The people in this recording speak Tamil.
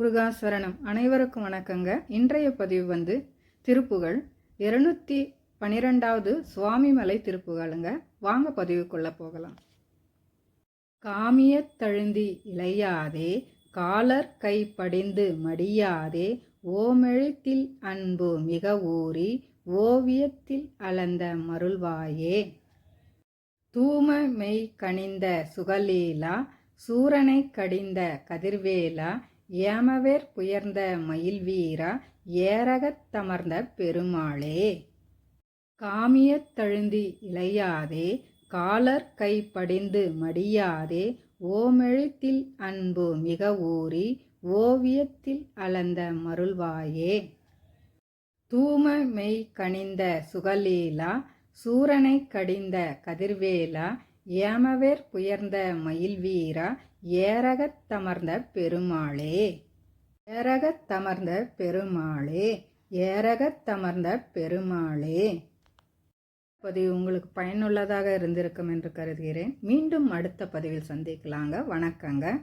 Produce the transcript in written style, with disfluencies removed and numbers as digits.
முருகாசரணம். அனைவருக்கும் வணக்கங்க. இன்றைய பதிவு வந்து திருப்புகழ் 212வது சுவாமிமலை திருப்புகழுங்க. வாங்க பதிவுக்குள்ள போகலாம். காமியத் தழுந்தி இளையாதே காலர் கை படிந்து மடியாதே ஓமெழுத்தில் அன்பு மிக ஊறி ஓவியத்தில் அளந்த மருள்வாயே. தூம மெய் கனிந்த சுகலீலா சூரனை கடிந்த கதிர்வேலா ஏமவேர் புயர்ந்த மயில்வீரா ஏரகத் தமர்ந்த பெருமாளே. காமியத் தழுந்தி இளையாதே காலர் கை படிந்து மடியாதே ஓமெழுத்தில் அன்பு மிக ஊறி ஓவியத்தில் அளந்த மருள்வாயே. தூம மெய் கனிந்த சுகலீலா சூரனை கடிந்த கதிர்வேலா ஏமவேர் புயர்ந்த மயில்வீரா ஏரகத் தமர்ந்த பெருமாளே. ஏரகத் தமர்ந்த பெருமாளே. ஏரகத் தமர்ந்த பெருமாளே. பதிவு உங்களுக்கு பயனுள்ளதாக இருந்திருக்கும் என்று கருதுகிறேன். மீண்டும் அடுத்த பதிவில் சந்திக்கலாங்க. வணக்கங்க.